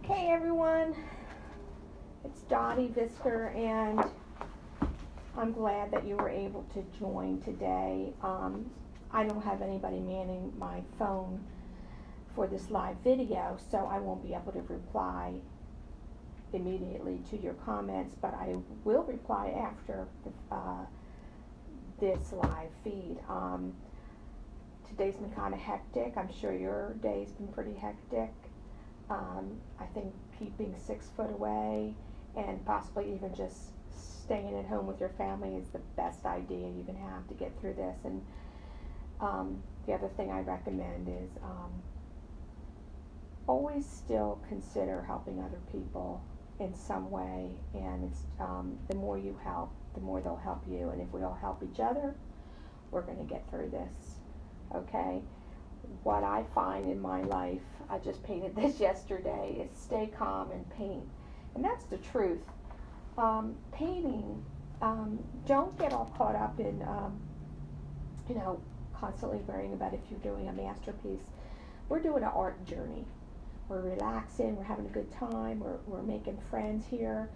Okay, everyone, it's Dottie Visker, and I'm glad that you were able to join today. I don't have anybody manning my phone for this live video, so I won't be able to reply immediately to your comments, but I will reply after this live feed. Today's been kind of hectic. I'm sure your day's been pretty hectic. I think keeping 6 foot away and possibly even just staying at home with your family is the best idea you can have to get through this. And the other thing I recommend is always still consider helping other people in some way, and it's the more you help, the more they'll help you, and if we all help each other, we're going to get through this. Okay? What I find in my life, I just painted this yesterday, is stay calm and paint. And that's the truth. Painting, don't get all caught up in, constantly worrying about if you're doing a masterpiece. We're doing an art journey. We're relaxing, we're having a good time, we're making friends here.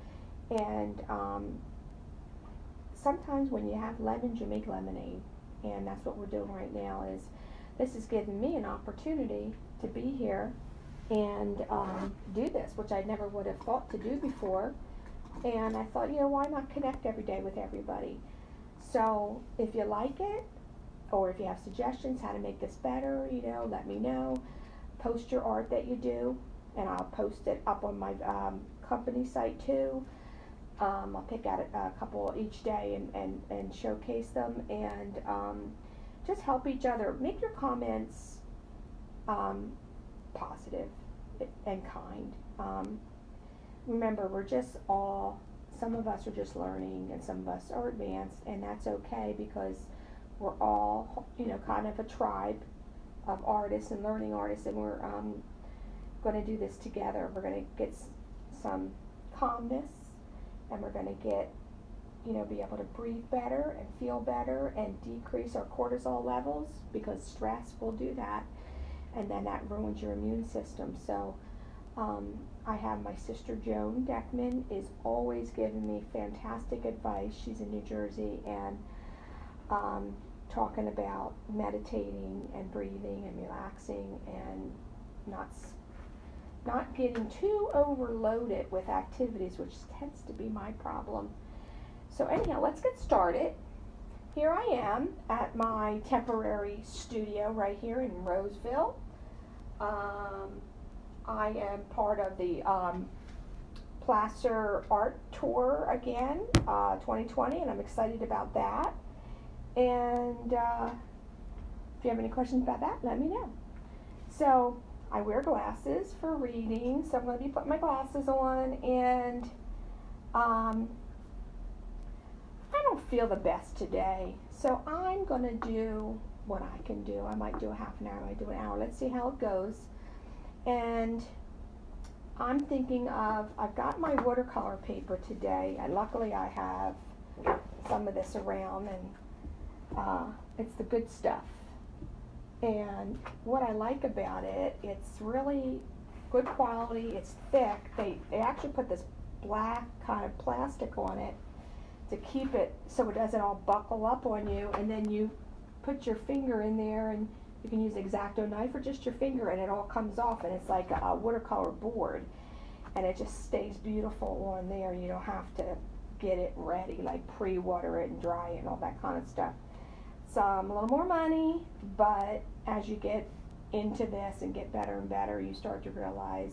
And sometimes when you have lemons, you make lemonade. And that's what we're doing right now. Is this is giving me an opportunity to be here and do this, which I never would have thought to do before. And I thought, why not connect every day with everybody? So if you like it, or if you have suggestions how to make this better, let me know. Post your art that you do, and I'll post it up on my company site too. I'll pick out a couple each day and showcase them, and just help each other. Make your comments positive and kind. Remember, we're just some of us are just learning and some of us are advanced, and that's okay because we're all, kind of a tribe of artists and learning artists, and we're going to do this together. We're going to get some calmness, and we're going to get, be able to breathe better and feel better and decrease our cortisol levels, because stress will do that, and then that ruins your immune system. So I have my sister Joan Deckman is always giving me fantastic advice. She's in New Jersey, and talking about meditating and breathing and relaxing and not getting too overloaded with activities, which tends to be my problem. So anyhow, let's get started. Here I am at my temporary studio right here in Roseville. I am part of the Placer Art Tour again, 2020, and I'm excited about that. And if you have any questions about that, let me know. So I wear glasses for reading, so I'm going to be putting my glasses on, and I don't feel the best today, so I'm going to do what I can do. I might do a half an hour, I might do an hour. Let's see how it goes. And I'm thinking I've got my watercolor paper today, and luckily I have some of this around, and it's the good stuff. And what I like about it, it's really good quality, it's thick. They actually put this black kind of plastic on it to keep it so it doesn't all buckle up on you, and then you put your finger in there, and you can use an X-Acto knife or just your finger, and it all comes off, and it's like a watercolor board, and it just stays beautiful on there. You don't have to get it ready, like pre-water it and dry it and all that kind of stuff. It's a little more money, but as you get into this and get better and better, you start to realize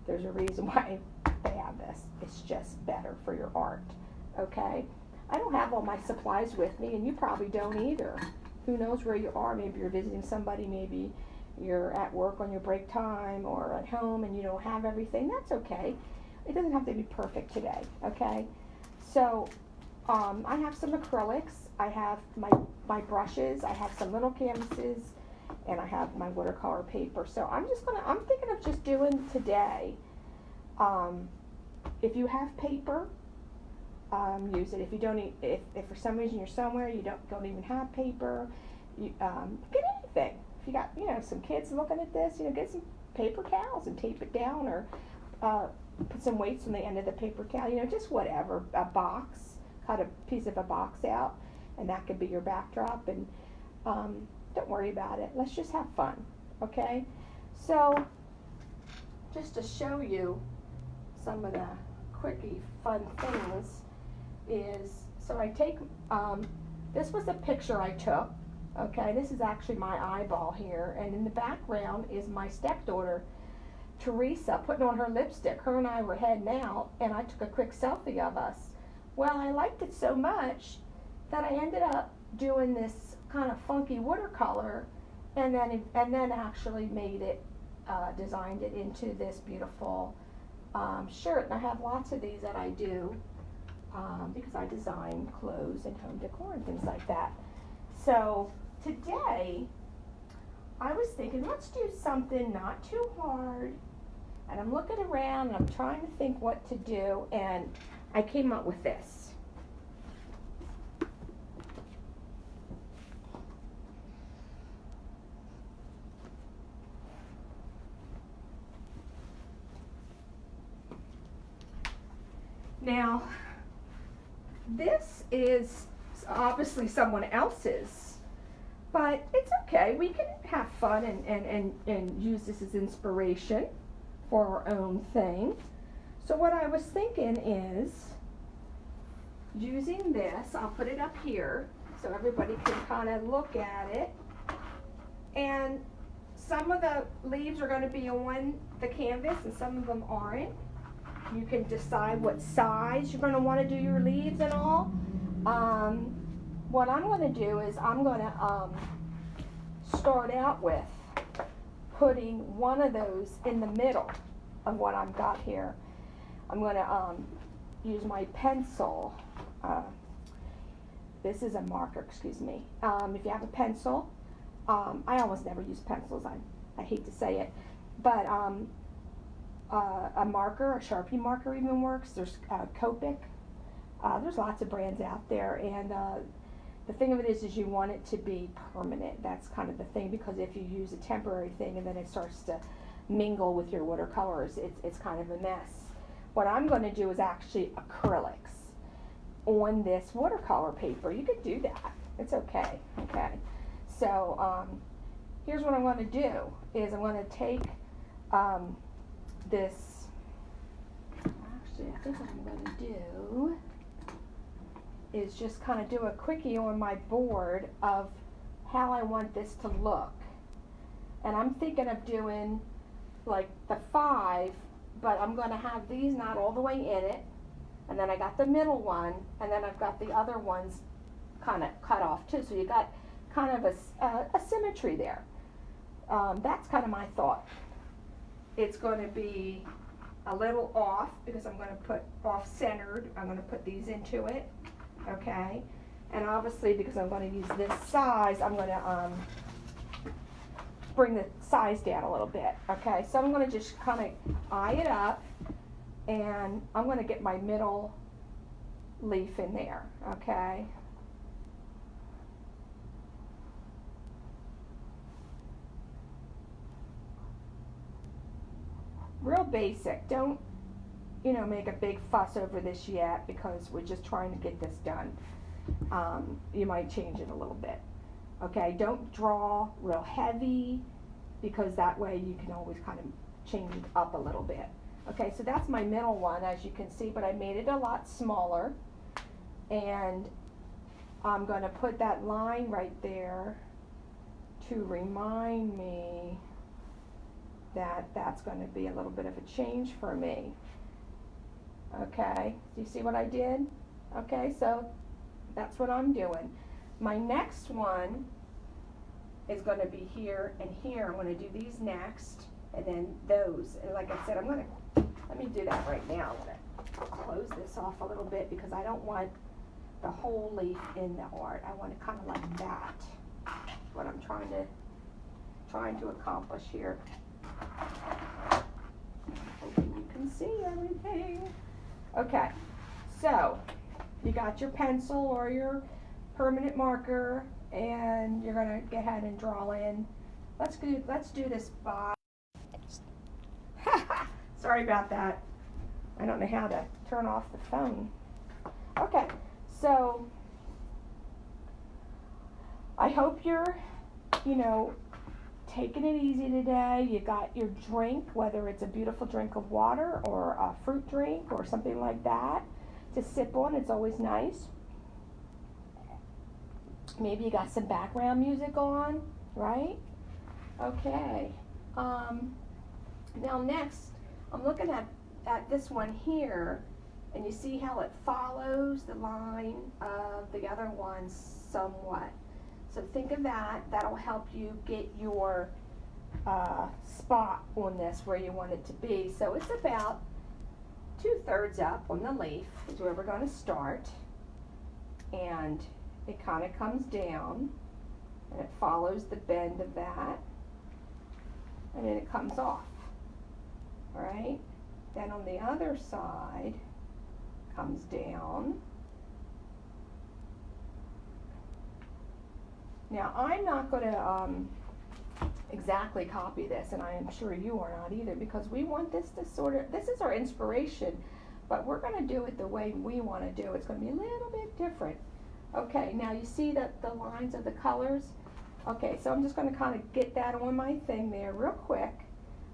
there's a reason why they have this. It's just better for your art. Okay? I don't have all my supplies with me, and you probably don't either. Who knows where you are? Maybe you're visiting somebody, maybe you're at work on your break time or at home and you don't have everything. That's okay. It doesn't have to be perfect today, okay? So I have some acrylics, I have my brushes, I have some little canvases, and I have my watercolor paper. So I'm thinking of just doing today, if you have paper, use it. If you don't, if for some reason you're somewhere you don't even have paper, you get anything. If you got some kids looking at this, get some paper towels and tape it down, or put some weights on the end of the paper towel, you know, just whatever, a box, cut a piece of a box out, and that could be your backdrop, and don't worry about it. Let's just have fun, okay? So, just to show you some of the quickie fun things is, so I take, this was a picture I took, okay? This is actually my eyeball here, and in the background is my stepdaughter, Teresa, putting on her lipstick. Her and I were heading out, and I took a quick selfie of us. Well, I liked it so much that I ended up doing this kind of funky watercolor, and then actually made it, designed it into this beautiful shirt. And I have lots of these that I do because I design clothes and home decor and things like that. So today I was thinking, let's do something not too hard. And I'm looking around and I'm trying to think what to do, and I came up with this. Now, this is obviously someone else's, but it's okay. We can have fun and use this as inspiration for our own thing. So what I was thinking is using this, I'll put it up here so everybody can kind of look at it. And some of the leaves are going to be on the canvas and some of them aren't. You can decide what size you're going to want to do your leaves and all. What I'm going to do is I'm going to start out with putting one of those in the middle of what I've got here. I'm going to use my pencil. This is a marker, excuse me. If you have a pencil, I almost never use pencils. I hate to say it, but a marker, a Sharpie marker even works. There's Copic. There's lots of brands out there, and the thing of it is you want it to be permanent. That's kind of the thing, because if you use a temporary thing and then it starts to mingle with your watercolors, it's kind of a mess. What I'm going to do is actually acrylics on this watercolor paper. You could do that. It's okay. Okay. So here's what I'm going to do is I'm going to take this. Actually, I think what I'm going to do is just kind of do a quickie on my board of how I want this to look. And I'm thinking of doing like the 5, but I'm going to have these not all the way in it, and then I got the middle one, and then I've got the other ones kind of cut off too, so you got kind of a symmetry there. That's kind of my thought. It's going to be a little off because I'm going to put off-centered. I'm going to put these into it, okay? And obviously, because I'm going to use this size, I'm going to bring the size down a little bit, okay? So I'm going to just kind of eye it up, and I'm going to get my middle leaf in there, okay? Real basic. Don't, you know, make a big fuss over this yet because we're just trying to get this done. You might change it a little bit. Okay, don't draw real heavy because that way you can always kind of change it up a little bit. Okay, so that's my middle one, as you can see, but I made it a lot smaller. And I'm going to put that line right there to remind me that that's going to be a little bit of a change for me. Okay, do you see what I did? Okay, so that's what I'm doing. My next one is going to be here and here. I'm going to do these next, and then those. And like I said, I'm going to, let me do that right now. I'm going to close this off a little bit because I don't want the whole leaf in the art. I want it kind of like that. That's what I'm trying to accomplish here. Hoping you can see everything. Okay, so you got your pencil or your permanent marker, and you're going to go ahead and draw in. Let's do this box. Sorry about that. I don't know how to turn off the phone. Okay, so I hope you're, taking it easy today. You got your drink, whether it's a beautiful drink of water or a fruit drink or something like that to sip on. It's always nice. Maybe you got some background music on, right? Okay. Now next, I'm looking at this one here, and you see how it follows the line of the other one somewhat. So think of that. That'll help you get your spot on this where you want it to be. So it's about 2/3 up on the leaf is where we're going to start. And it kind of comes down, and it follows the bend of that, and then it comes off. All right? Then on the other side, comes down. Now, I'm not going to exactly copy this, and I am sure you are not either, because we want this to this is our inspiration, but we're going to do it the way we want to do it. It's going to be a little bit different. Okay, now you see the lines of the colors? Okay, so I'm just going to kind of get that on my thing there real quick.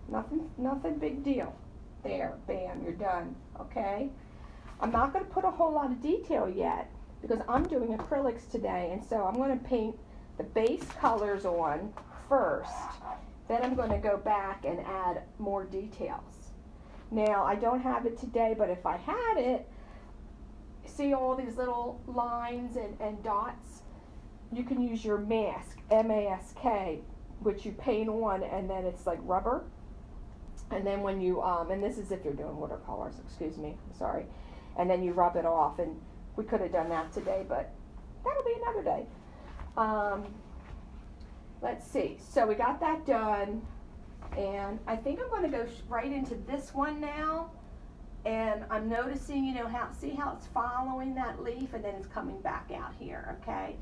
Nothing big deal. There, bam, you're done, okay? I'm not going to put a whole lot of detail yet, because I'm doing acrylics today, and so I'm going to paint the base colors on first. Then I'm going to go back and add more details. Now, I don't have it today, but if I had it, see all these little lines and dots? You can use your mask, M-A-S-K, which you paint on, and then it's like rubber. And then when you, and this is if you're doing watercolors, excuse me, I'm sorry. And then you rub it off, and we could have done that today, but that'll be another day. Let's see, so we got that done, and I think I'm going to go right into this one now, and I'm noticing, see how it's following that leaf, and then it's coming back out here, okay?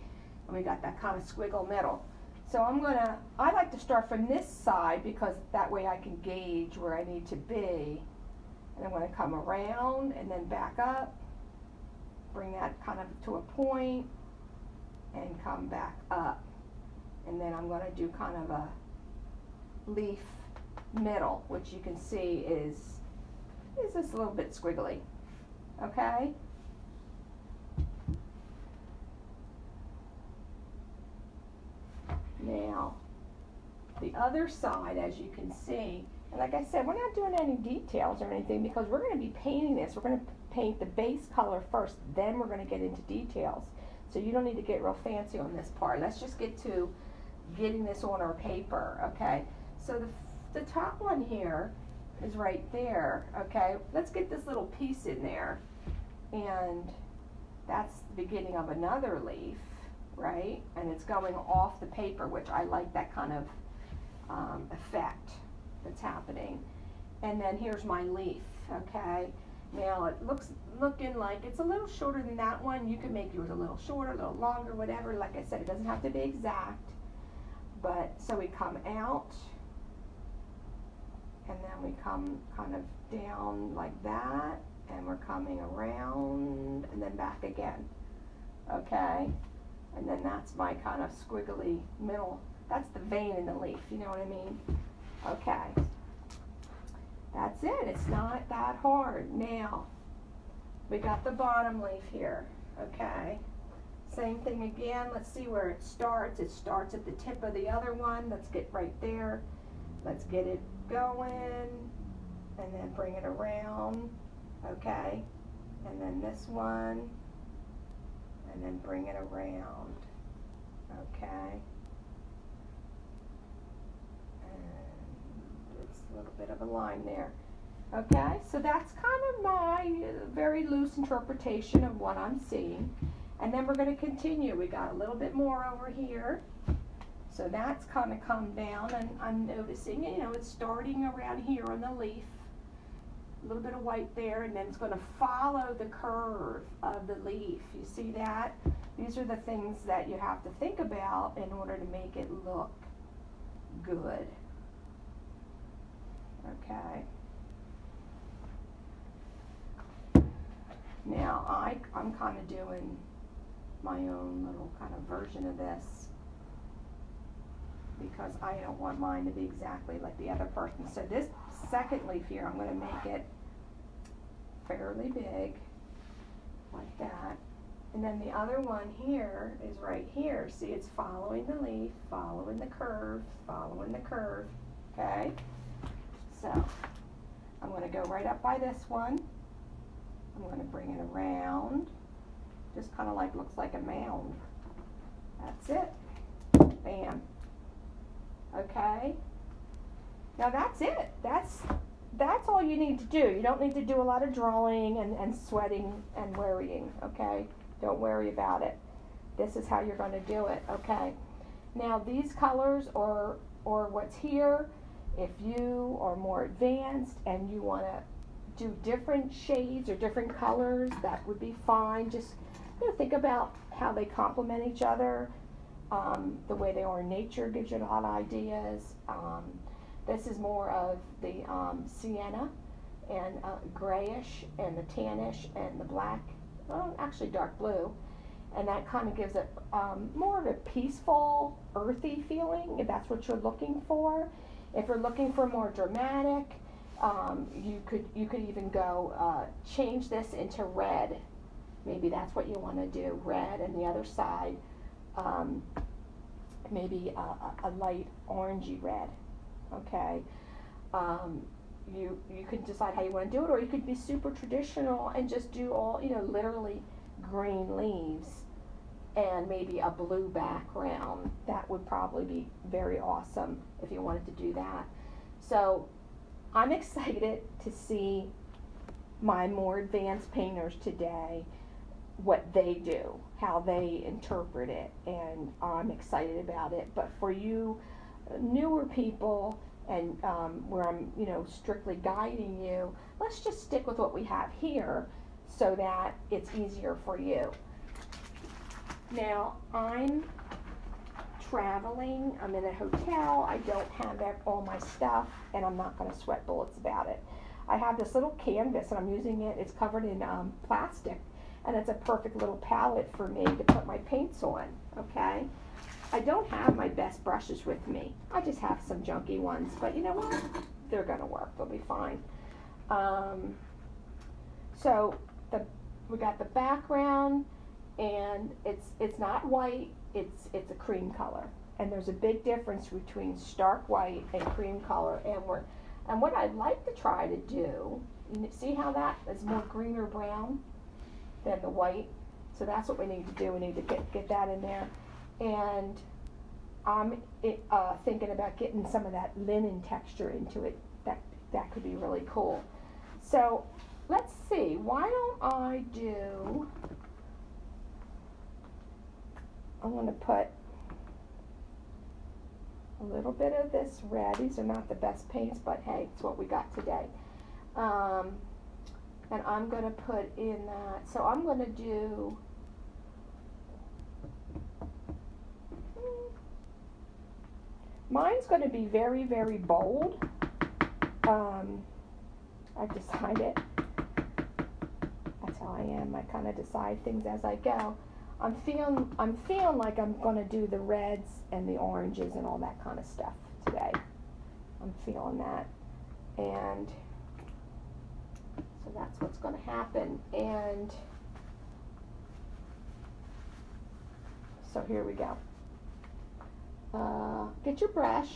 And we got that kind of squiggle middle. So I like to start from this side, because that way I can gauge where I need to be. And I'm going to come around and then back up, bring that kind of to a point, and come back up. And then I'm going to do kind of a leaf middle, which you can see is just a little bit squiggly, okay? Now, the other side, as you can see, and like I said, we're not doing any details or anything, because we're going to be painting this. We're going to paint the base color first, then we're going to get into details. So you don't need to get real fancy on this part. Let's just get to getting this on our paper, okay? So the top one here is right there, okay? Let's get this little piece in there, and that's the beginning of another leaf, right? And it's going off the paper, which I like that kind of effect that's happening. And then here's my leaf, okay? Now it looking like it's a little shorter than that one. You can make yours a little shorter, a little longer, whatever. Like I said, it doesn't have to be exact. But so we come out, and then we come kind of down like that, and we're coming around and then back again, okay? And then that's my kind of squiggly middle. That's the vein in the leaf, you know what I mean? Okay. That's it. It's not that hard. Now, we got the bottom leaf here, okay? Same thing again. Let's see where it starts. It starts at the tip of the other one. Let's get right there. Let's get it going, and then bring it around, okay? And then this one, and then bring it around, okay? A little bit of a line there. Okay, so that's kind of my very loose interpretation of what I'm seeing. And then we're going to continue. We got a little bit more over here. So that's kind of come down, and I'm noticing, it's starting around here on the leaf. A little bit of white there, and then it's going to follow the curve of the leaf. You see that? These are the things that you have to think about in order to make it look good. Okay. Now I'm kind of doing my own little kind of version of this because I don't want mine to be exactly like the other person. So this second leaf here, I'm going to make it fairly big, like that. And then the other one here is right here. See, it's following the leaf, following the curve, okay? So I'm going to go right up by this one. I'm going to bring it around, just kind of like looks like a mound. That's it. Bam. Okay. Now that's it. That's all you need to do. You don't need to do a lot of drawing and sweating and worrying, okay? Don't worry about it. This is how you're going to do it, okay? Now these colors or what's here, if you are more advanced and you want to do different shades or different colors, that would be fine. Just think about how they complement each other. The way they are in nature gives you a lot of ideas. This is more of the sienna and grayish and the tannish and the black, well, actually dark blue, and that kind of gives it more of a peaceful, earthy feeling, if that's what you're looking for. If you're looking for more dramatic, you could even go change this into red. Maybe that's what you want to do, red, and the other side maybe a light orangey red. Okay, you can decide how you want to do it, or you could be super traditional and just do all, literally green leaves and maybe a blue background. That would probably be very awesome if you wanted to do that. So I'm excited to see my more advanced painters today, what they do, how they interpret it, and I'm excited about it. But for you newer people, and where I'm strictly guiding you, let's just stick with what we have here so that it's easier for you. Now I'm traveling, I'm in a hotel, I don't have all my stuff, and I'm not going to sweat bullets about it. I have this little canvas and I'm using it, it's covered in plastic, and it's a perfect little palette for me to put my paints on, okay? I don't have my best brushes with me. I just have some junky ones, but you know what? They're gonna work, they'll be fine. So we got the background, and it's not white, it's a cream color. And there's a big difference between stark white and cream color, and what I'd like to try to do, see how that is more green or brown than the white? So that's what we need to do. We need to get that in there. And I'm thinking about getting some of that linen texture into it. That could be really cool. So let's see, why don't I do, I'm going to put a little bit of this red. These are not the best paints, but hey, it's what we got today. And I'm going to put in that, so I'm going to do, mine's going to be very, very bold. I've decided, that's how I am. I kind of decide things as I go. I'm feeling like I'm going to do the reds and the oranges and all that kind of stuff today. I'm feeling that. And so that's what's going to happen. And so here we go. Get your brush.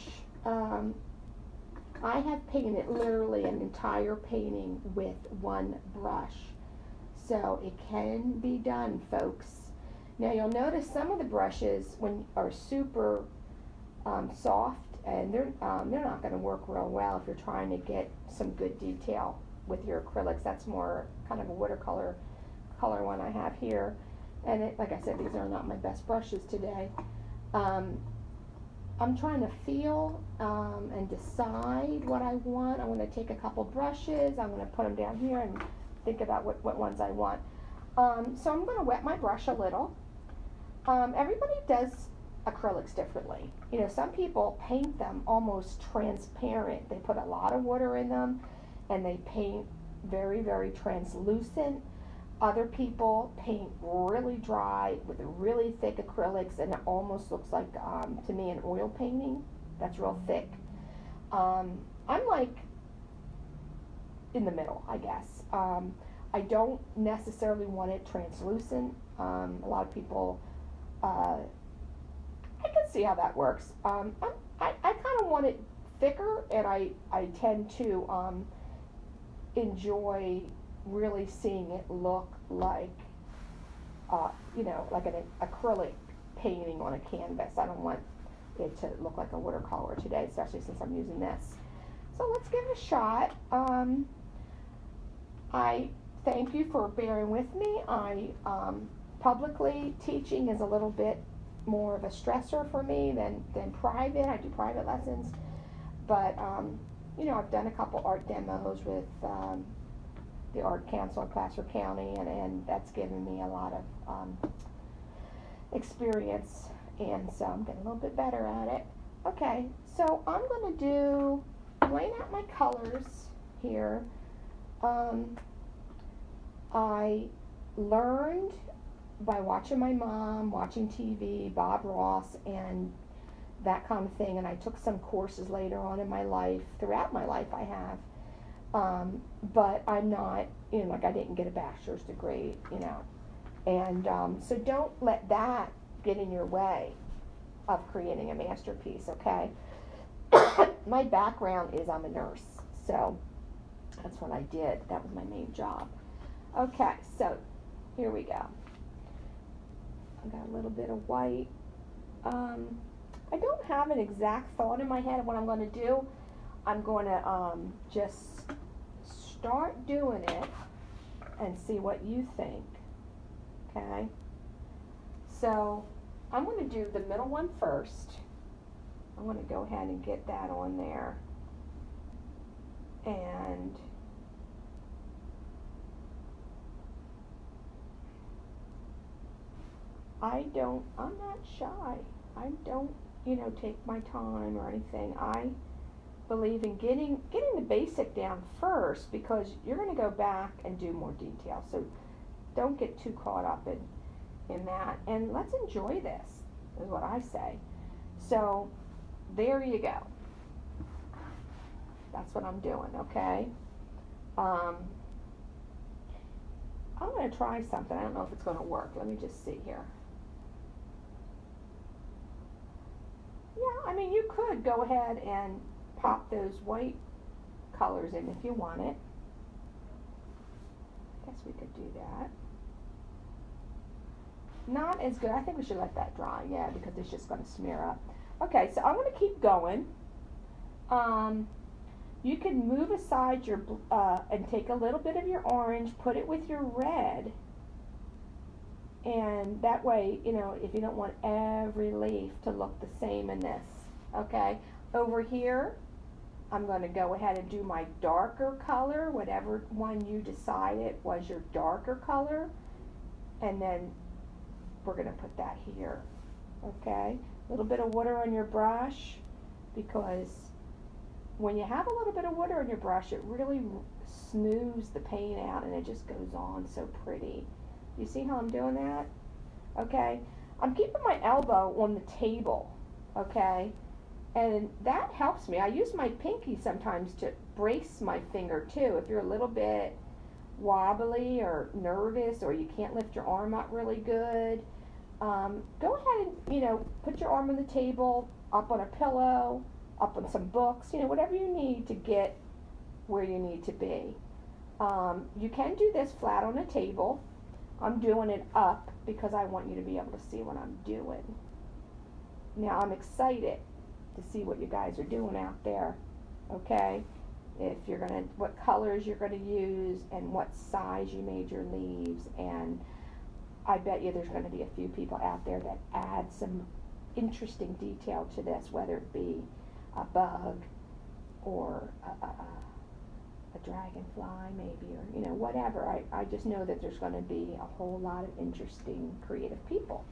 I have painted literally an entire painting with one brush. So it can be done, folks. Now you'll notice some of the brushes are super soft, and they're not going to work real well if you're trying to get some good detail with your acrylics. That's more kind of a watercolor color one I have here. And like I said, these are not my best brushes today. I'm trying to feel and decide what I want. I'm going to take a couple brushes. I'm going to put them down here and think about what ones I want. So I'm going to wet my brush a little. Everybody does acrylics differently. Some people paint them almost transparent. They put a lot of water in them and they paint very, very translucent. Other people paint really dry with really thick acrylics, and it almost looks like, to me, an oil painting. That's real thick. I'm like in the middle, I guess. I don't necessarily want it translucent. A lot of people, I can see how that works. I kind of want it thicker, and I tend to enjoy really seeing it look like, like an acrylic painting on a canvas. I don't want it to look like a watercolor today, especially since I'm using this. So let's give it a shot. I thank you for bearing with me. Publicly teaching is a little bit more of a stressor for me than private. I do private lessons, but I've done a couple art demos with the Art Council in Placer County, and that's given me a lot of experience, and so I'm getting a little bit better at it. Okay, so I'm going to laying out my colors here. I learned by watching my mom, watching TV, Bob Ross, and that kind of thing, and I took some courses later on in my life. Throughout my life I have. But I'm not, I didn't get a bachelor's degree, And so don't let that get in your way of creating a masterpiece, okay? My background is I'm a nurse, so that's what I did. That was my main job. Okay, so here we go. I got a little bit of white. I don't have an exact thought in my head of what I'm going to do. I'm going to just start doing it and see what you think. Okay? So I'm going to do the middle one first. I'm going to go ahead and get that on there. And I'm not shy. I don't, take my time or anything. I believe in getting the basic down first, because you're going to go back and do more detail. So don't get too caught up in that. And let's enjoy this, is what I say. So there you go. That's what I'm doing, okay? I'm going to try something. I don't know if it's going to work. Let me just see here. Yeah, I mean, you could go ahead and pop those white colors in if you want it. I guess we could do that. Not as good. I think we should let that dry, yeah, because it's just going to smear up. Okay, so I'm going to keep going. You can move aside your and take a little bit of your orange, put it with your red, and that way, if you don't want every leaf to look the same in this, okay? Over here, I'm going to go ahead and do my darker color, whatever one you decided was your darker color, and then we're going to put that here, okay? A little bit of water on your brush, because when you have a little bit of water on your brush, it really smooths the paint out, and it just goes on so pretty. You see how I'm doing that? Okay, I'm keeping my elbow on the table, okay, and that helps me. I use my pinky sometimes to brace my finger too. If you're a little bit wobbly or nervous, or you can't lift your arm up really good, go ahead and put your arm on the table, up on a pillow, up on some books, whatever you need to get where you need to be. You can do this flat on a table. I'm doing it up because I want you to be able to see what I'm doing. Now I'm excited to see what you guys are doing out there, okay? If you're what colors you're gonna use, and what size you made your leaves, and I bet you there's gonna be a few people out there that add some interesting detail to this, whether it be a bug or a dragonfly maybe, or whatever. I just know that there's going to be a whole lot of interesting creative people.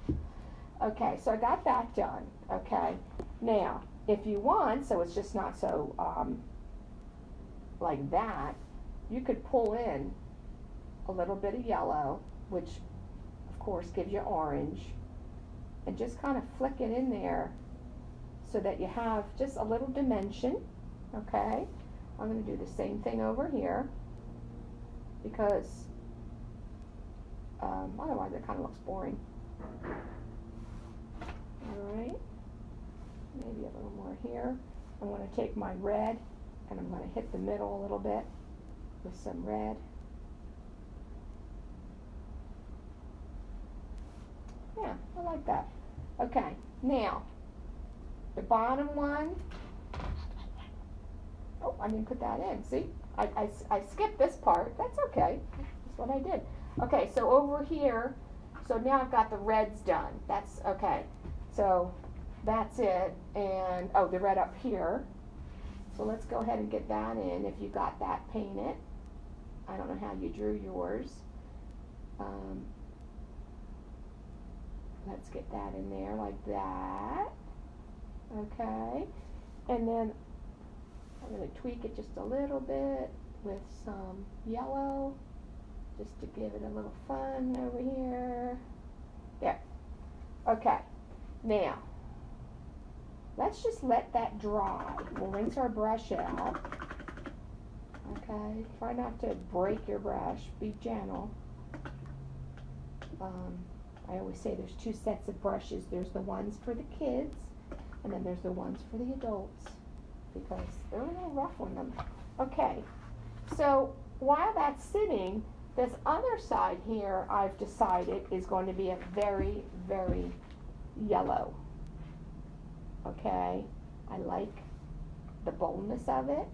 Okay, so I got that done. Okay, now if you want, so it's just not so like that, you could pull in a little bit of yellow, which of course gives you orange, and just kind of flick it in there so that you have just a little dimension. Okay, I'm going to do the same thing over here because otherwise it kind of looks boring. Alright, maybe a little more here. I'm going to take my red and I'm going to hit the middle a little bit with some red. Yeah, I like that. Okay, now the bottom one, oh, I didn't put that in. See, I skipped this part. That's okay. That's what I did. Okay, so over here, so now I've got the reds done. That's okay. So that's it. And oh, the red up here. So let's go ahead and get that in. If you got that painted, I don't know how you drew yours. Let's get that in there like that. Okay, and then I'm going to tweak it just a little bit with some yellow, just to give it a little fun over here. There. Okay, now let's just let that dry. We'll rinse our brush out. Okay, try not to break your brush. Be gentle. I always say there's two sets of brushes. There's the ones for the kids, and then there's the ones for the adults, because they're a little rough on them. Okay, so while that's sitting, this other side here, I've decided, is going to be a very, very yellow. Okay, I like the boldness of it.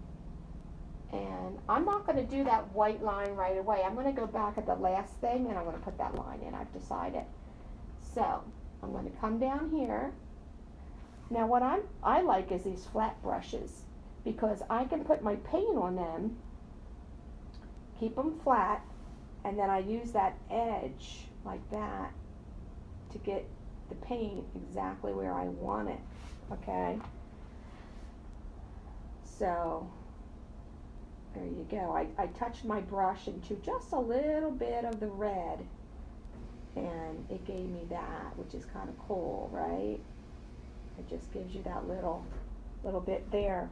And I'm not going to do that white line right away. I'm going to go back at the last thing and I'm going to put that line in. I've decided. So I'm going to come down here. Now what I like is these flat brushes, because I can put my paint on them, keep them flat, and then I use that edge like that to get the paint exactly where I want it. Okay, so there you go. I touched my brush into just a little bit of the red, and it gave me that, which is kind of cool, right? It just gives you that little bit there.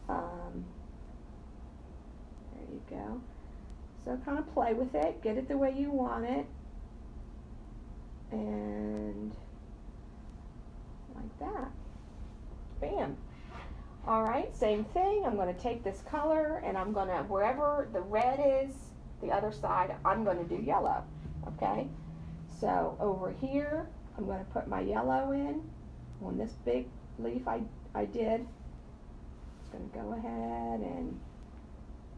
There you go. So kind of play with it, get it the way you want it, and like that. Bam. Alright, same thing. I'm going to take this color and I'm going to, wherever the red is, the other side, I'm going to do yellow. Okay? So over here, I'm going to put my yellow in on this big leaf I did. Just going to go ahead and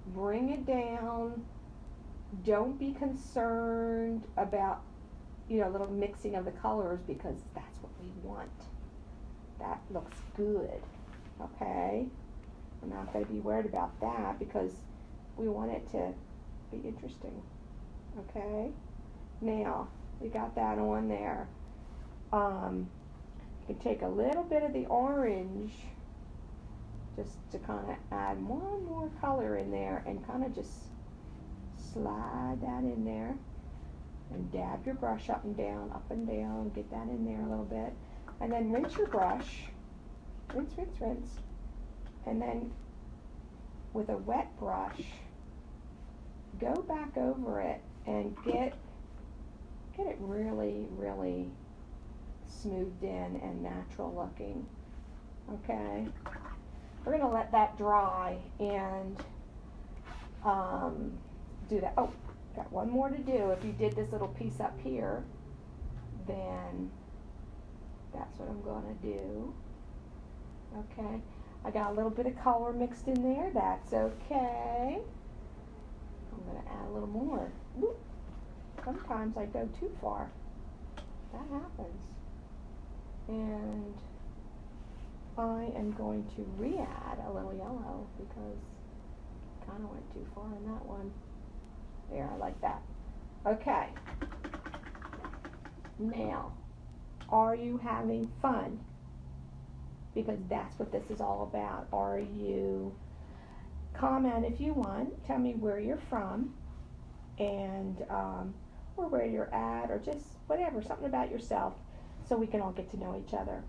bring it down. Don't be concerned about, you know, a little mixing of the colors, because that's what we want. That looks good. Okay, I'm not going to be worried about that because we want it to be interesting. Okay, now we got that on there. You can take a little bit of the orange just to kind of add one more color in there and kind of just slide that in there and dab your brush up and down, get that in there a little bit, and then rinse your brush. Rinse, rinse, rinse, and then with a wet brush, go back over it and get it really, really smoothed in and natural looking. Okay, we're gonna let that dry and do that. Oh, got one more to do. If you did this little piece up here, then that's what I'm gonna do. Okay, I got a little bit of color mixed in there. That's okay. I'm going to add a little more. Whoop. Sometimes I go too far. That happens. And I am going to re-add a little yellow because I kind of went too far in that one. There, I like that. Okay. Now, are you having fun? Because that's what this is all about. Are you? Comment if you want. Tell me where you're from. and or where you're at, or just whatever, something about yourself, so we can all get to know each other.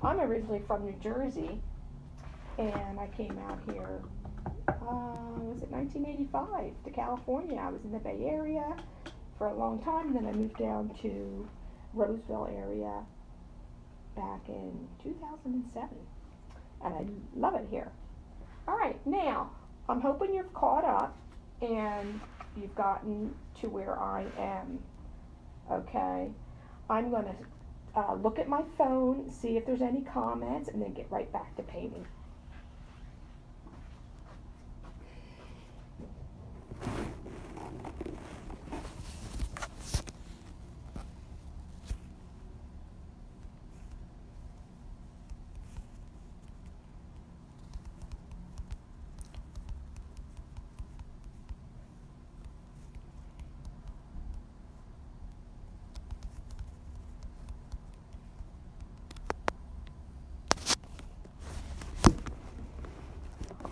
I'm originally from New Jersey, and I came out here, was it 1985, to California. I was in the Bay Area for a long time, and then I moved down to Roseville area back in 2007, and I love it here. All right, now, I'm hoping you've caught up, and you've gotten to where I am, okay? I'm going to look at my phone, see if there's any comments, and then get right back to painting.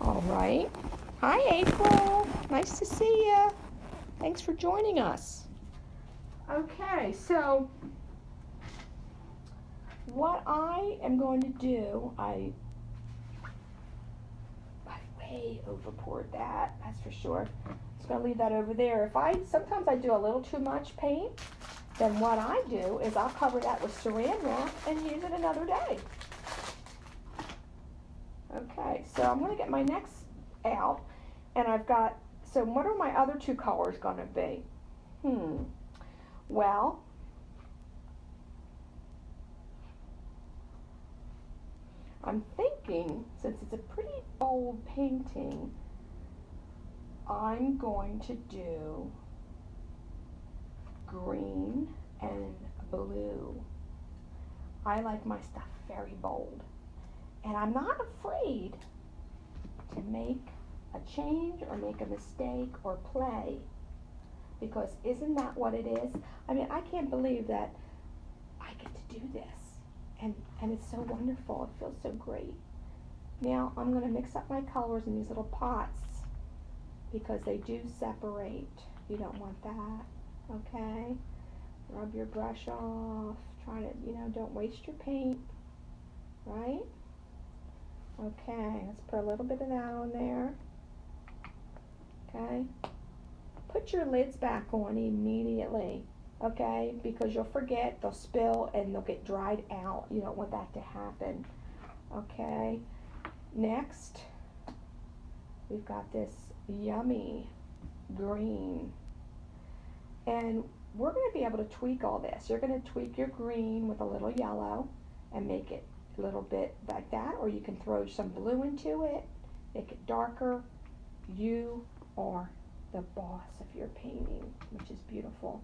All right. Hi, April. Nice to see you. Thanks for joining us. Okay, so what I am going to do, I way over poured that, that's for sure. Just going to leave that over there. Sometimes I do a little too much paint, then what I do is I'll cover that with saran wrap and use it another day. Okay, so I'm going to get my next out, and I've got, so what are my other two colors going to be? Well, I'm thinking, since it's a pretty bold painting, I'm going to do green and blue. I like my stuff very bold. And I'm not afraid to make a change or make a mistake or play, because isn't that what it is? I mean, I can't believe that I get to do this, and it's so wonderful. It feels so great. Now I'm going to mix up my colors in these little pots, because they do separate. You don't want that, okay? Rub your brush off. Try to, don't waste your paint, right? Okay, let's put a little bit of that on there. Okay. Put your lids back on immediately, okay? Because you'll forget, they'll spill, and they'll get dried out. You don't want that to happen, okay? Next, we've got this yummy green. And we're going to be able to tweak all this. You're going to tweak your green with a little yellow and make it a little bit like that, or you can throw some blue into it, make it darker. You are the boss of your painting, which is beautiful.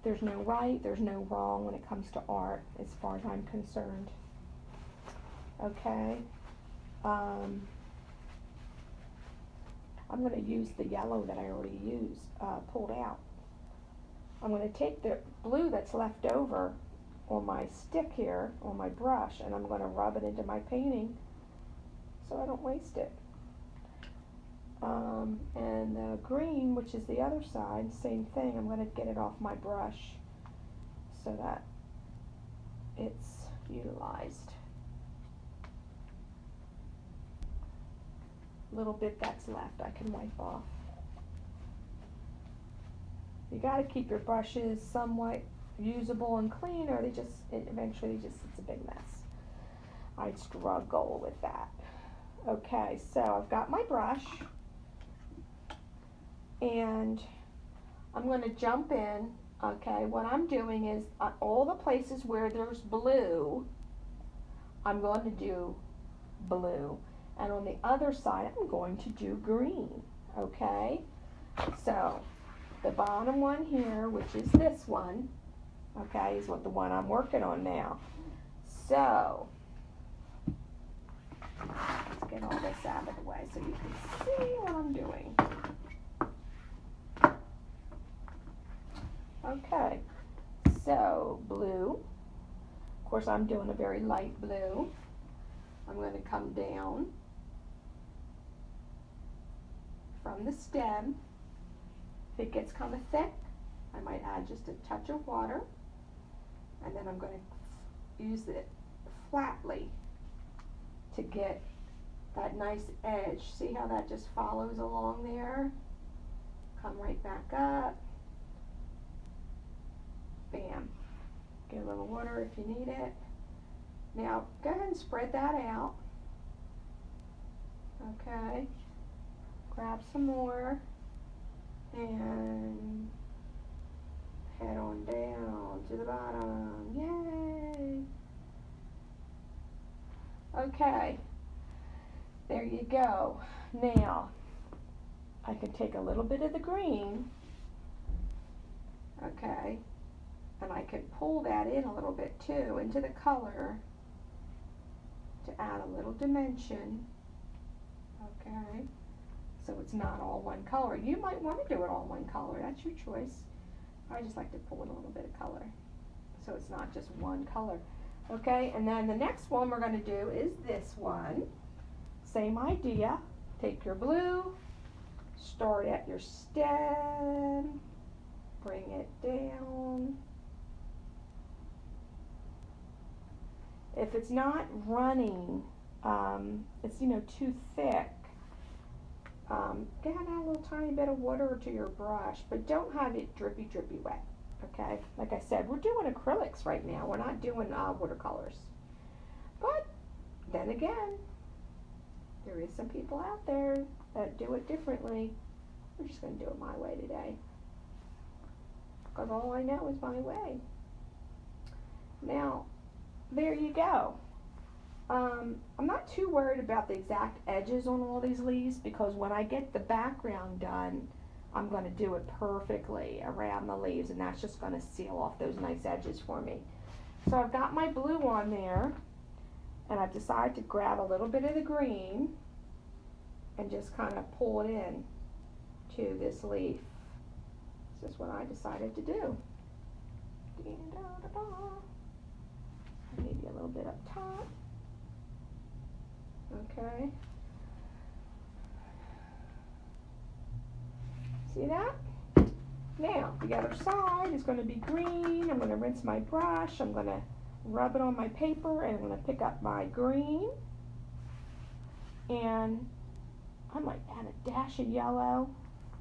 There's no right, there's no wrong when it comes to art, as far as I'm concerned. Okay, I'm going to use the yellow that I already pulled out. I'm going to take the blue that's left over on my stick here, on my brush, and I'm going to rub it into my painting so I don't waste it. And the green, which is the other side, same thing. I'm going to get it off my brush so that it's utilized. A little bit that's left I can wipe off. You got to keep your brushes somewhat usable and clean, or eventually it's a big mess. I struggle with that. Okay, so I've got my brush, and I'm going to jump in. Okay, what I'm doing is all the places where there's blue, I'm going to do blue, and on the other side I'm going to do green. Okay, so the bottom one here, which is this one, okay, is what the one I'm working on now. So let's get all this out of the way so you can see what I'm doing. Okay, so blue. Of course, I'm doing a very light blue. I'm going to come down from the stem If it gets kind of thick, I might add just a touch of water, and then I'm going to use it flatly to get that nice edge. See how that just follows along there? Come right back up. Bam. Get a little water if you need it. Now, go ahead and spread that out. Okay. Grab some more and head on down to the bottom. Yay! Okay. There you go. Now, I can take a little bit of the green, okay, and I can pull that in a little bit too into the color to add a little dimension, okay, so it's not all one color. You might want to do it all one color, that's your choice. I just like to pull in a little bit of color so it's not just one color, okay. And then the next one we're going to do is this one. Same idea. Take your blue, start at your stem, bring it down. If it's not running, it's too thick, go ahead and add a little tiny bit of water to your brush, but don't have it drippy wet, okay? Like I said, we're doing acrylics right now. We're not doing watercolors. But then again, there is some people out there that do it differently. We're just going to do it my way today, because all I know is my way. Now, there you go. I'm not too worried about the exact edges on all these leaves, because when I get the background done, I'm going to do it perfectly around the leaves, and that's just going to seal off those nice edges for me. So I've got my blue on there, and I've decided to grab a little bit of the green and just kind of pull it in to this leaf. This is what I decided to do. Maybe a little bit up top. Okay. See that? Now, the other side is going to be green. I'm going to rinse my brush. I'm going to rub it on my paper, and I'm going to pick up my green. And I might add a dash of yellow.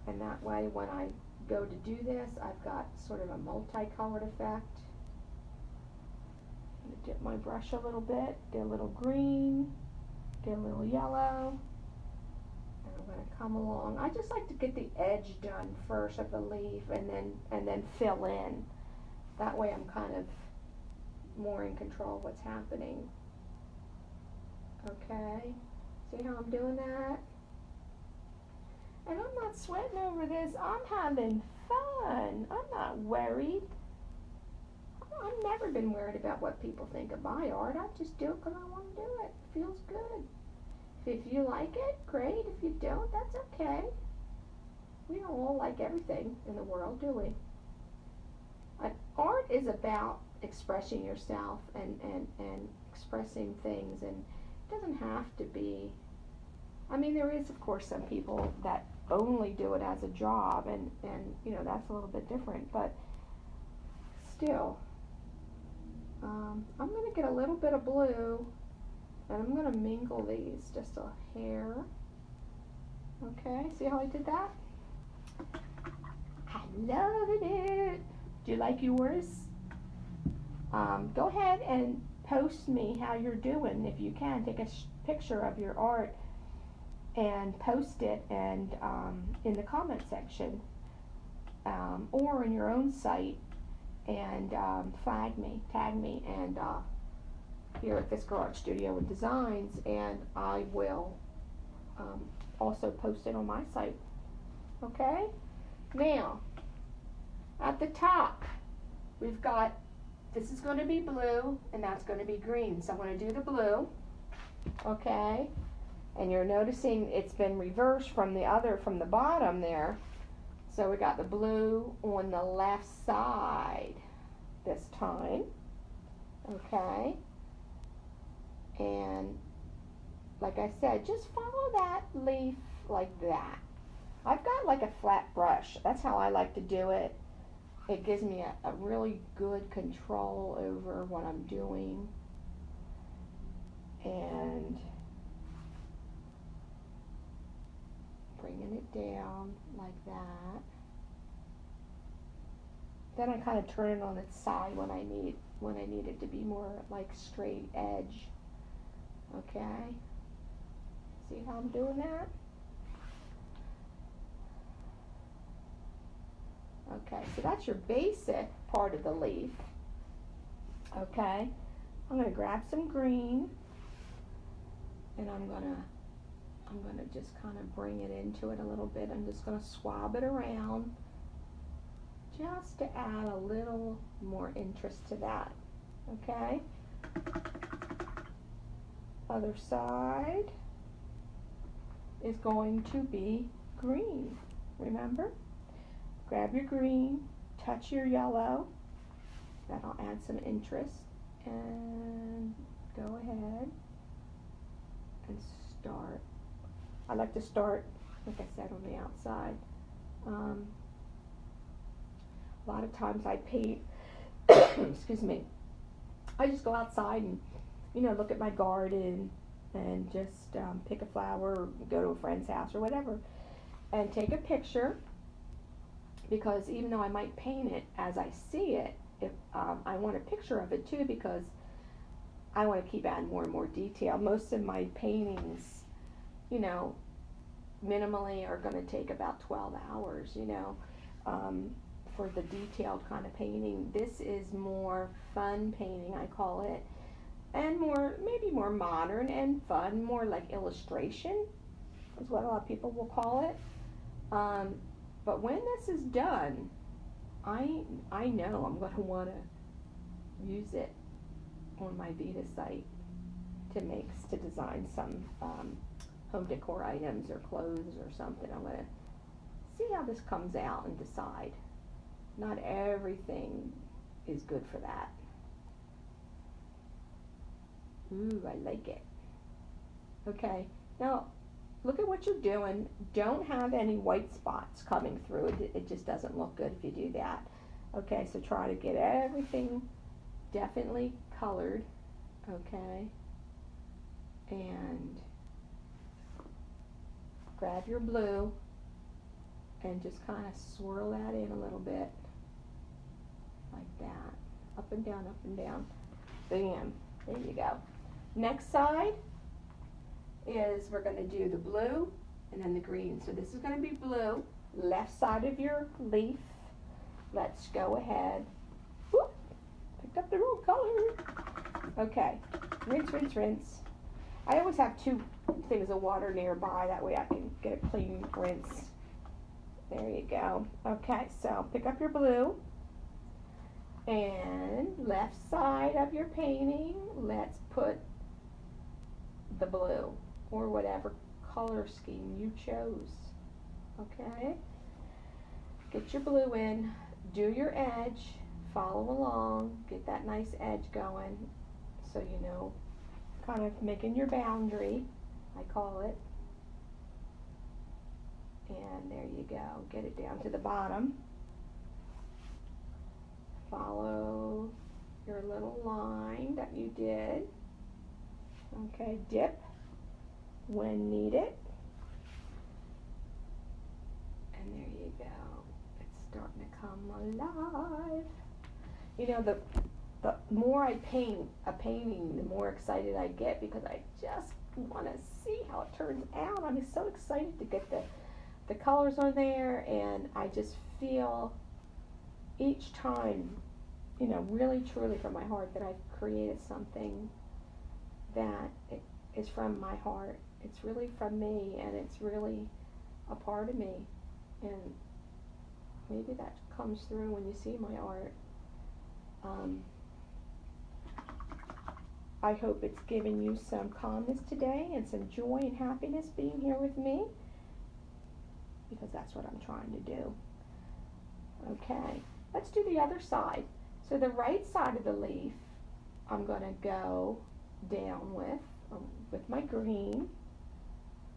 And that way, when I go to do this, I've got sort of a multicolored effect. I'm going to dip my brush a little bit, get a little green, get a little yellow. And I'm going to come along. I just like to get the edge done first of the leaf, and then fill in. That way I'm kind of more in control of what's happening. Okay, see how I'm doing that? And I'm not sweating over this. I'm having fun. I'm not worried. I've never been worried about what people think of my art. I just do it because I want to do it. It feels good. If you like it, great. If you don't, that's okay. We don't all like everything in the world, do we? Art is about expressing yourself and expressing things, and it doesn't have to be, I mean, there is of course some people that only do it as a job, and that's a little bit different, but still, I'm going to get a little bit of blue, and I'm going to mingle these just a hair. Okay, see how I did that? I love it. Do you like yours? Go ahead and post me how you're doing. If you can, take a picture of your art and post it and in the comment section, or in your own site, and tag me, and here at Visker Art Studio and Designs, and I will also post it on my site. Okay? Now, at the top, we've got, this is going to be blue, and that's going to be green. So I'm going to do the blue, okay? And you're noticing it's been reversed from the bottom there. So we got the blue on the left side this time, okay? And like I said, just follow that leaf like that. I've got like a flat brush. That's how I like to do it. It gives me a really good control over what I'm doing. And bringing it down like that. Then I kind of turn it on its side when I need it to be more like straight edge. Okay. See how I'm doing that? Okay, so that's your basic part of the leaf. Okay, I'm going to grab some green, and I'm gonna just kind of bring it into it a little bit. I'm just going to swab it around just to add a little more interest to that. Okay, other side is going to be green. Remember? Grab your green, touch your yellow. That'll add some interest. And go ahead and start. I like to start, like I said, on the outside. A lot of times I paint, excuse me, I just go outside and, look at my garden and just pick a flower or go to a friend's house or whatever and take a picture, because even though I might paint it as I see it, if I want a picture of it too, because I want to keep adding more and more detail. Most of my paintings, minimally are going to take about 12 hours, for the detailed kind of painting. This is more fun painting, I call it, and maybe more modern and fun, more like illustration is what a lot of people will call it. But when this is done, I know I'm going to want to use it on my Vita site to design some home decor items or clothes or something. I'm going to see how this comes out and decide. Not everything is good for that. Ooh, I like it. Okay, now look at what you're doing. Don't have any white spots coming through. It just doesn't look good if you do that. Okay, so try to get everything definitely colored. Okay, and grab your blue and just kind of swirl that in a little bit like that. Up and down, up and down. Bam, there you go. Next side is we're going to do the blue and then the green. So this is going to be blue, left side of your leaf. Let's go ahead. Whoop, picked up the wrong color. Okay, rinse, rinse, rinse. I always have 2 things of water nearby, that way I can get a clean rinse. There you go. Okay, so pick up your blue and left side of your painting, let's put the blue or whatever color scheme you chose. Okay, get your blue in, do your edge, follow along, get that nice edge going, so kind of making your boundary, I call it. And there you go, get it down to the bottom. Follow your little line that you did. Okay, dip when needed. And there you go. It's starting to come alive. The more I paint a painting, the more excited I get, because I just want to see how it turns out. I'm so excited to get the colors on there, and I just feel each time, really truly from my heart, that I've created something that is from my heart. It's really from me, and it's really a part of me, and maybe that comes through when you see my art. I hope it's given you some calmness today and some joy and happiness being here with me, because that's what I'm trying to do. Okay, let's do the other side. So the right side of the leaf, I'm going to go down with my green.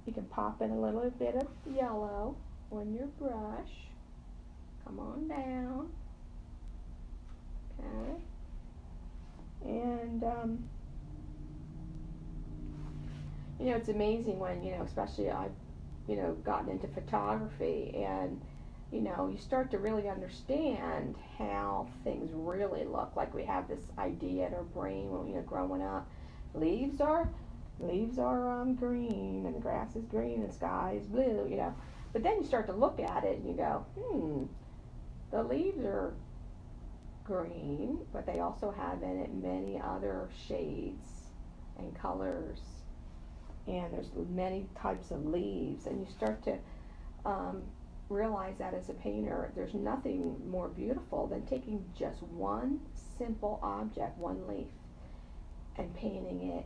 You can pop in a little bit of yellow, on your brush. Come on down. Okay. And, you know, it's amazing when, you know, especially I've, you know, gotten into photography and, you know, you start to really understand how things really look. Like we have this idea in our brain when, you know, growing up, leaves are green and the grass is green and the sky is blue, you know. But then you start to look at it and you go, the leaves are green, but they also have in it many other shades and colors, and there's many types of leaves, and you start to realize that as a painter, there's nothing more beautiful than taking just one simple object, one leaf, and painting it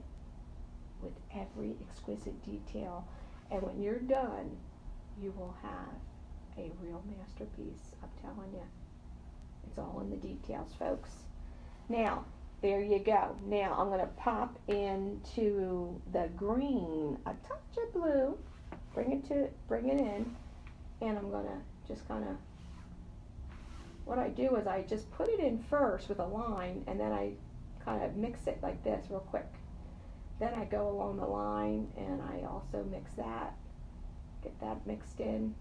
with every exquisite detail. And when you're done, you will have a real masterpiece, I'm telling you. It's all in the details, folks. Now, there you go. Now I'm going to pop into the green, a touch of blue, bring it in, and I'm going to just kind of, what I do is I just put it in first with a line, and then I kind of mix it like this real quick. Then I go along the line, and I also mix that, get that mixed in.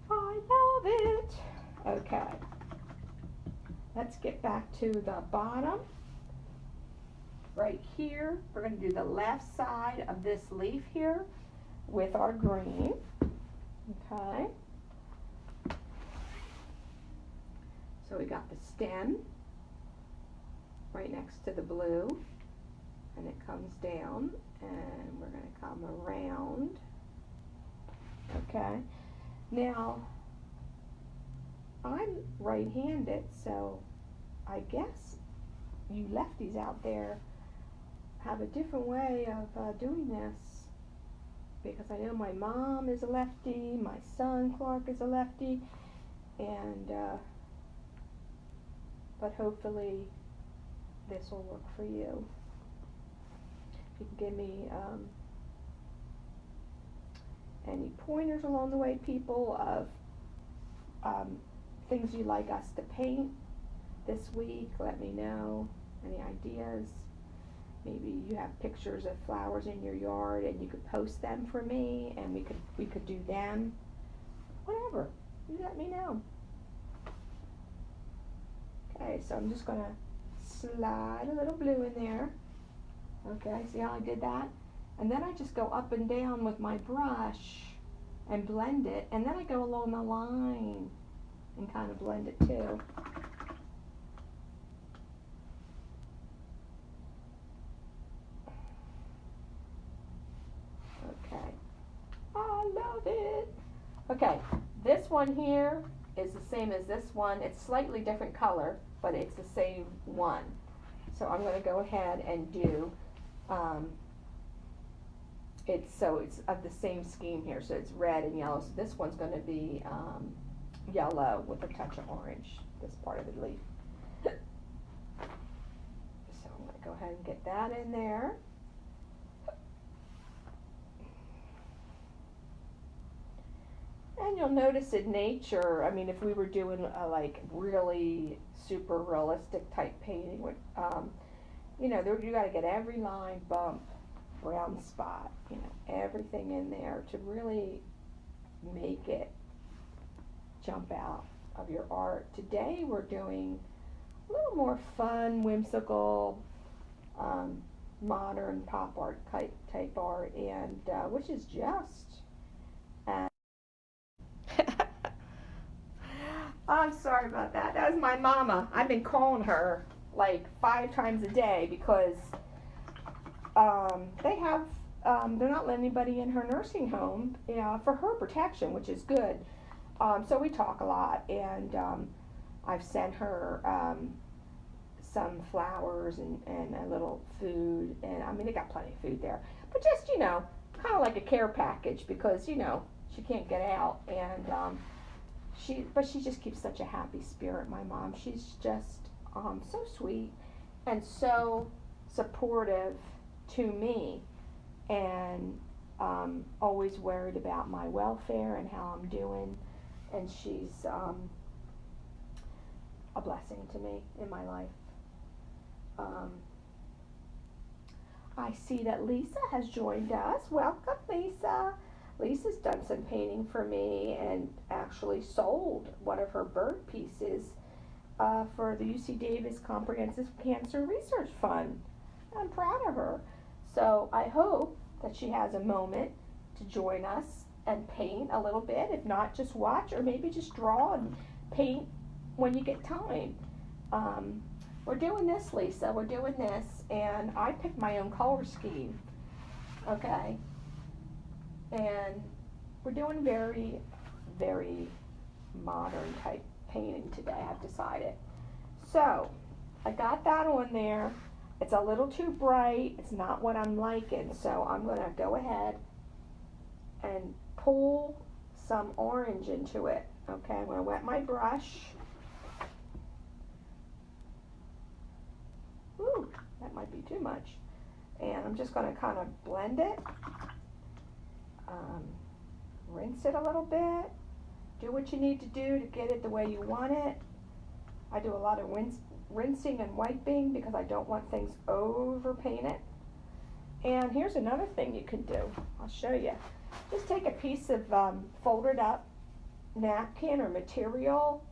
I love it. Okay, let's get back to the bottom. Right here, we're going to do the left side of this leaf here with our green. Okay, so we got the stem right next to the blue, and it comes down, and we're going to come around. Okay, now I'm right-handed, so I guess you lefties out there have a different way of doing this, because I know my mom is a lefty, my son Clark is a lefty, and but hopefully this will work for you. If you can give me any pointers along the way, people, of things you'd like us to paint this week, let me know. Any ideas? Maybe you have pictures of flowers in your yard and you could post them for me, and we could do them. Whatever, you let me know. Okay, so I'm just gonna slide a little blue in there. Okay, see how I did that? And then I just go up and down with my brush and blend it, and then I go along the line and kind of blend it too. Okay, I love it. Okay, this one here is the same as this one. It's slightly different color, but it's the same one. So I'm going to go ahead and do, it's of the same scheme here. So it's red and yellow. So this one's going to be yellow with a touch of orange, this part of the leaf. So I'm going to go ahead and get that in there. And you'll notice in nature, I mean, if we were doing a like really super realistic type painting, you know, you got to get every line, bump, round spot, you know, everything in there to really make it jump out of your art. Today we're doing a little more fun, whimsical, modern pop art type art, and which is just I'm sorry about that. That was my mama. I've been calling her like 5 times a day because they have they're not letting anybody in her nursing home, you know, for her protection, which is good. So we talk a lot, and I've sent her some flowers and a little food, and I mean, they got plenty of food there, but just, you know, kind of like a care package, because, you know, she can't get out, and but she just keeps such a happy spirit, my mom. She's just so sweet and so supportive to me, and always worried about my welfare and how I'm doing, and she's a blessing to me in my life. I see that Lisa has joined us. Welcome, Lisa. Lisa's done some painting for me and actually sold one of her bird pieces for the UC Davis Comprehensive Cancer Research Fund. I'm proud of her. So I hope that she has a moment to join us and paint a little bit. If not, just watch, or maybe just draw and paint when you get time. We're doing this, Lisa. We're doing this, and I picked my own color scheme. Okay. And we're doing very, very modern type painting today, I've decided. So, I got that on there. It's a little too bright. It's not what I'm liking, so I'm going to go ahead and pull some orange into it. Okay, I'm going to wet my brush. Ooh, that might be too much. And I'm just going to kind of blend it. Rinse it a little bit. Do what you need to do to get it the way you want it. I do a lot of rinsing and wiping because I don't want things over painted. And here's another thing you can do. I'll show you. Just take a piece of folded up napkin or material,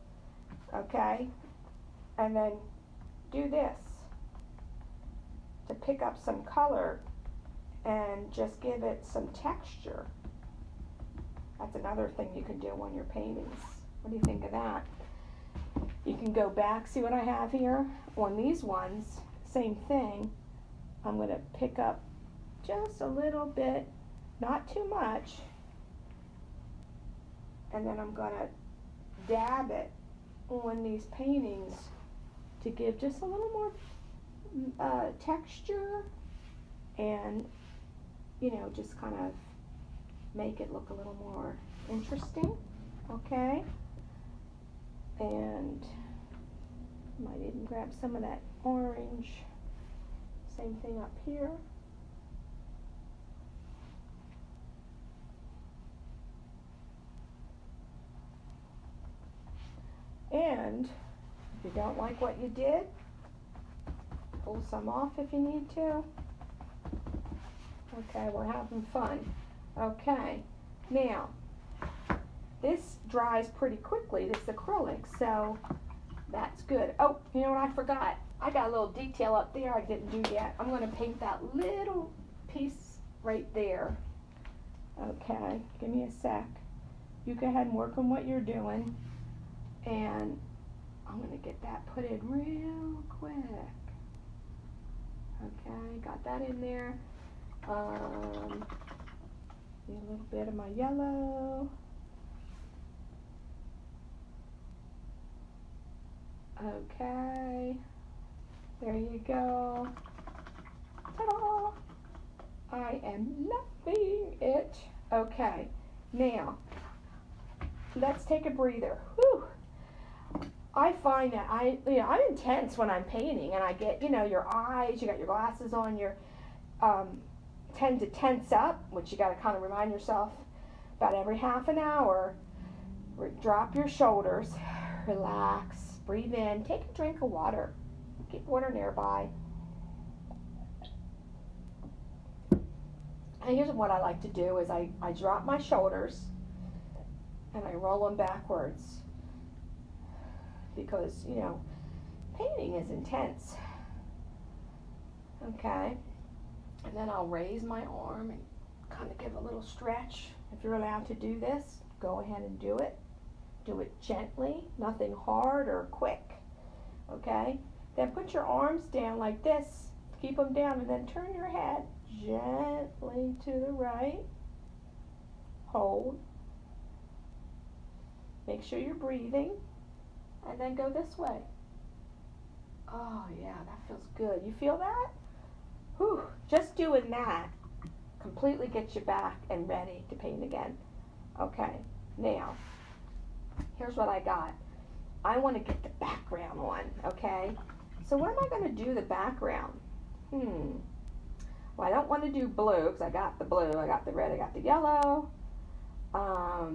okay, and then do this to pick up some color and just give it some texture. That's another thing you can do on your paintings. What do you think of that? You can go back, see what I have here? On these ones, same thing. I'm going to pick up just a little bit, not too much, and then I'm going to dab it on these paintings to give just a little more texture and, you know, just kind of make it look a little more interesting, okay? And might even grab some of that orange. Same thing up here. And if you don't like what you did, pull some off if you need to. Okay, we're having fun. Okay, now this dries pretty quickly, this acrylic, so that's good. Oh, you know what I forgot? I got a little detail up there I didn't do yet. I'm going to paint that little piece right there. Okay, give me a sec. You go ahead and work on what you're doing, and I'm going to get that put in real quick. Okay, got that in there. A little bit of my yellow. Okay, there you go. Ta-da! I am loving it. Okay, now let's take a breather. Whew. I find that I'm intense when I'm painting, and I get, your eyes, you got your glasses on, you tend to tense up, which you got to kind of remind yourself about every half an hour. Drop your shoulders, relax, breathe in, take a drink of water, keep water nearby. And here's what I like to do is I drop my shoulders and I roll them backwards because, painting is intense. Okay. And then I'll raise my arm and kind of give a little stretch. If you're allowed to do this, go ahead and do it. Do it gently, nothing hard or quick. Okay? Then put your arms down like this. Keep them down, and then turn your head gently to the right. Hold. Make sure you're breathing. And then go this way. Oh yeah, that feels good. You feel that? Whew. Just doing that completely gets you back and ready to paint again. Okay, now, here's what I got. I want to get the background on, okay? So what am I going to do the background? Well, Well, I don't want to do blue because I got the blue, I got the red, I got the yellow. I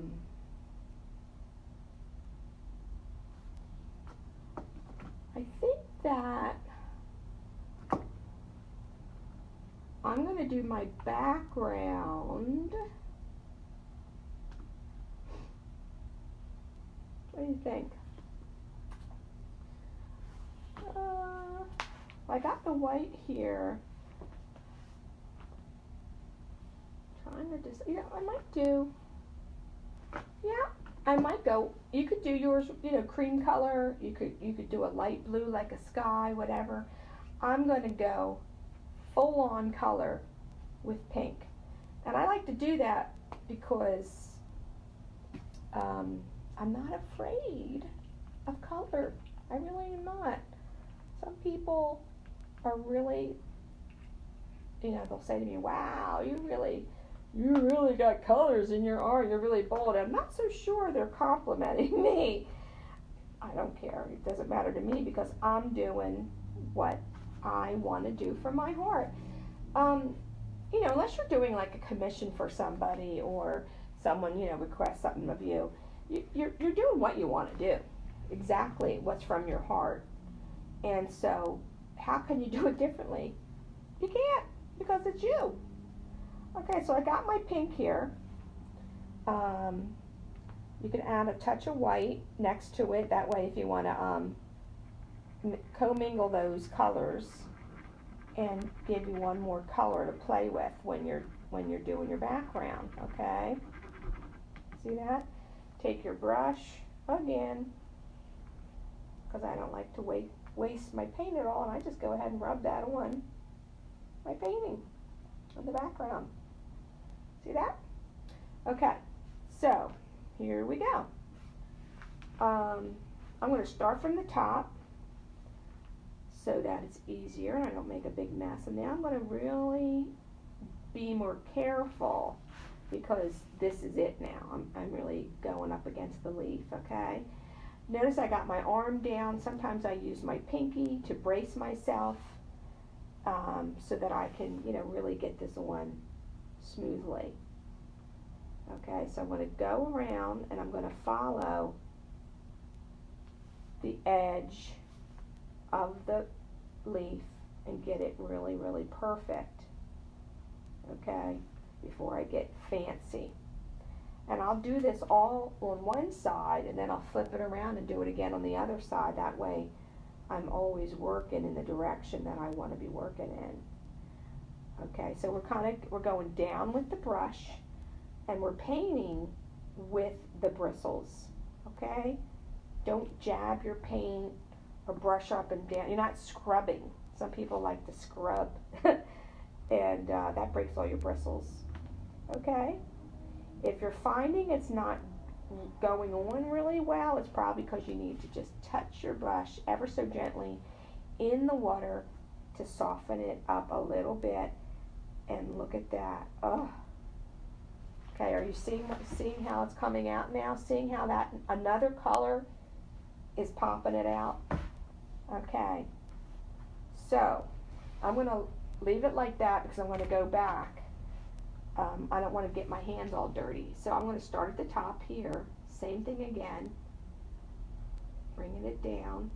think that I'm going to do my background. What do you think? I got the white here. Trying to just, I might do, I might go, you could do yours, cream color. You could do a light blue like a sky, whatever. I'm going to go full on color with pink. And I like to do that because I'm not afraid of color. I really am not. Some people are really, they'll say to me, wow, you really got colors in your art, you're really bold. I'm not so sure they're complimenting me. I don't care. It doesn't matter to me because I'm doing what I want to do for my heart. Unless you're doing like a commission for somebody or someone, requests something of you, you're doing what you want to do, exactly what's from your heart. And so how can you do it differently? You can't, because it's you. Okay, so I got my pink here. You can add a touch of white next to it. That way if you want to commingle those colors and give you one more color to play with when you're doing your background, okay? See that? Take your brush again, because I don't like to waste my paint at all, and I just go ahead and rub that on my painting on the background. See that? Okay, so here we go. I'm going to start from the top so that it's easier and I don't make a big mess. And now I'm going to really be more careful because this is it now. I'm really going up against the leaf, okay? Notice I got my arm down. Sometimes I use my pinky to brace myself so that I can, really get this on smoothly. Okay, so I'm going to go around and I'm going to follow the edge of the leaf and get it really, really perfect, okay, before I get fancy. And I'll do this all on one side and then I'll flip it around and do it again on the other side. That way I'm always working in the direction that I want to be working in. Okay, so we're going down with the brush and we're painting with the bristles, okay? Don't jab your paint or brush up and down. You're not scrubbing. Some people like to scrub and that breaks all your bristles, okay? If you're finding it's not going on really well, it's probably because you need to just touch your brush ever so gently in the water to soften it up a little bit. And look at that. Oh. Okay, are you seeing how it's coming out now? Seeing how that another color is popping it out? Okay. So I'm going to leave it like that because I'm going to go back. I don't want to get my hands all dirty. So I'm going to start at the top here. Same thing again. Bringing it down.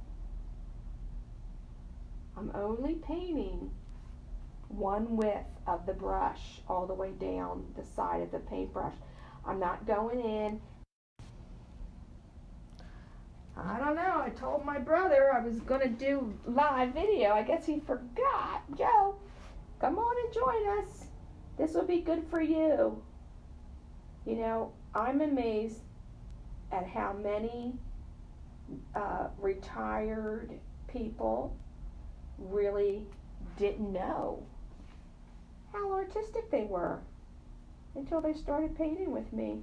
I'm only painting one width of the brush all the way down the side of the paintbrush. I'm not going in. I don't know. I told my brother I was going to do live video. I guess he forgot. Joe, come on and join us. This will be good for you. I'm amazed at how many retired people really didn't know how artistic they were until they started painting with me.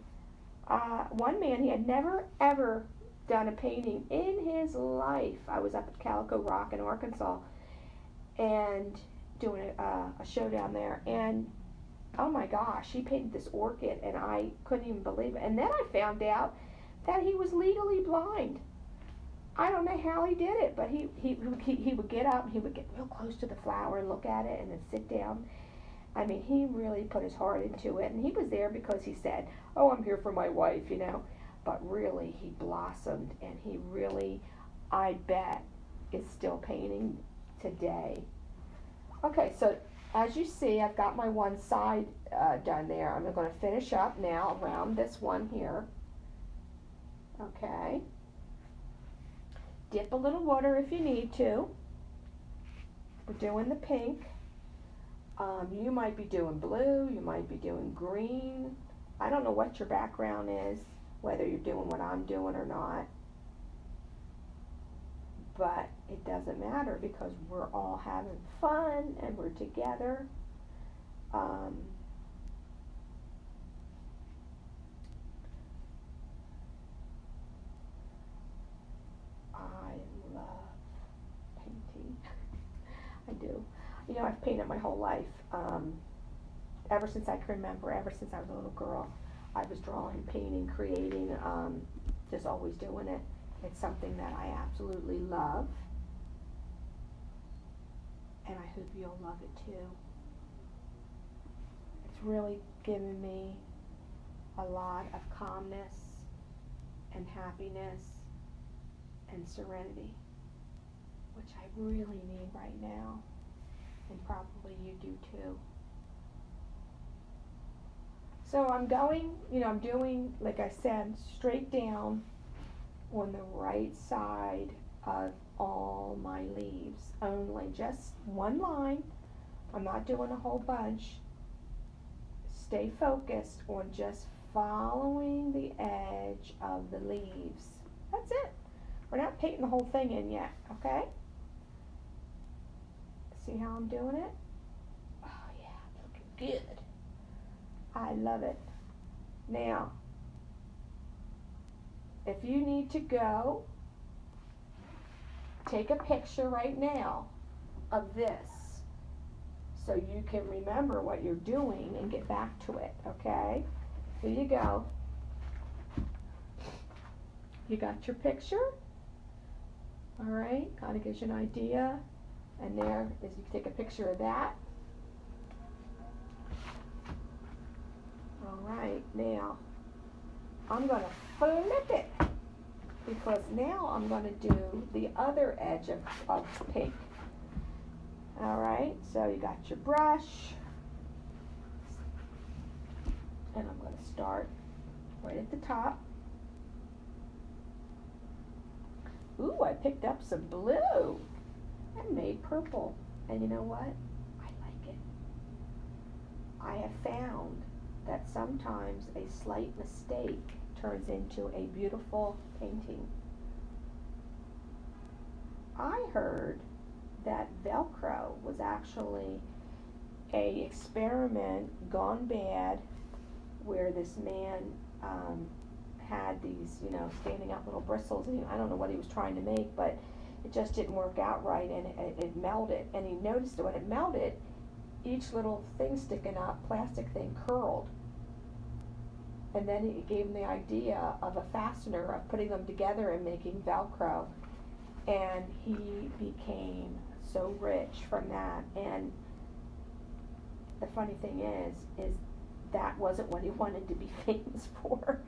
One man, he had never ever done a painting in his life. I was up at Calico Rock in Arkansas and doing a show down there, and oh my gosh, he painted this orchid and I couldn't even believe it. And then I found out that he was legally blind. I don't know how he did it, but he would get up and he would get real close to the flower and look at it and then sit down. I mean, he really put his heart into it, and he was there because he said, oh, I'm here for my wife, you know. But really, he blossomed, and he really, I bet, is still painting today. Okay, so as you see, I've got my one side done there. I'm going to finish up now around this one here. Okay. Dip a little water if you need to. We're doing the pink. You might be doing blue, you might be doing green. I don't know what your background is, whether you're doing what I'm doing or not. But it doesn't matter because we're all having fun and we're together. I love painting. I do. You know, I've painted my whole life. Ever since I can remember, ever since I was a little girl, I was drawing, painting, creating, just always doing it. It's something that I absolutely love, and I hope you'll love it too. It's really given me a lot of calmness and happiness and serenity, which I really need right now, and probably you do too. So I'm going, you know, I'm doing, like I said, straight down on the right side of all my leaves, only just one line. I'm not doing a whole bunch. Stay focused on just following the edge of the leaves. That's it. We're not painting the whole thing in yet, okay? See how I'm doing it? Oh yeah, looking good. I love it. Now, if you need to go, take a picture right now of this so you can remember what you're doing and get back to it, okay? Here you go. You got your picture? All right, kind of gives you an idea. And there is, you can take a picture of that. All right, now I'm going to flip it because now I'm going to do the other edge of pink. All right, so you got your brush, and I'm going to start right at the top. Ooh, I picked up some blue and made purple. And you know what? I like it. I have found that sometimes a slight mistake turns into a beautiful painting. I heard that Velcro was actually a experiment gone bad where this man had these, you know, standing up little bristles, and I don't know what he was trying to make, but it just didn't work out right, and it melted, and he noticed that when it melted, each little thing sticking up, plastic thing, curled. And then it gave him the idea of a fastener, of putting them together and making Velcro. And he became so rich from that. And the funny thing is that wasn't what he wanted to be famous for.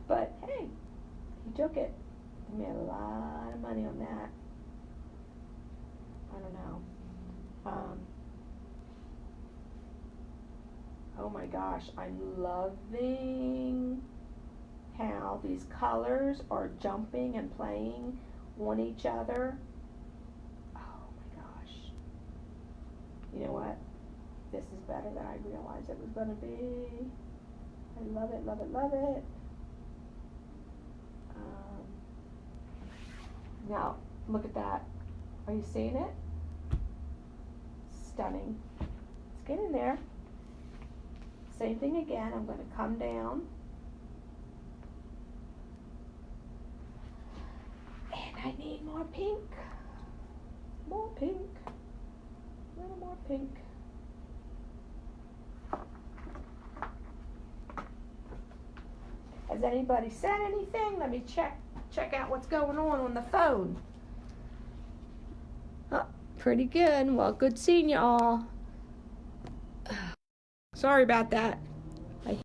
But hey, he took it. He made a lot of money on that. I don't know. Oh my gosh, I'm loving how these colors are jumping and playing on each other. Oh my gosh. You know what? This is better than I realized it was going to be. I love it, love it, love it. Now, look at that. Are you seeing it? Stunning. Let's get in there. Same thing again. I'm going to come down. And I need more pink. More pink. A little more pink. Has anybody said anything? Let me check out what's going on the phone. Oh, pretty good. Well, good seeing you all. Sorry about that.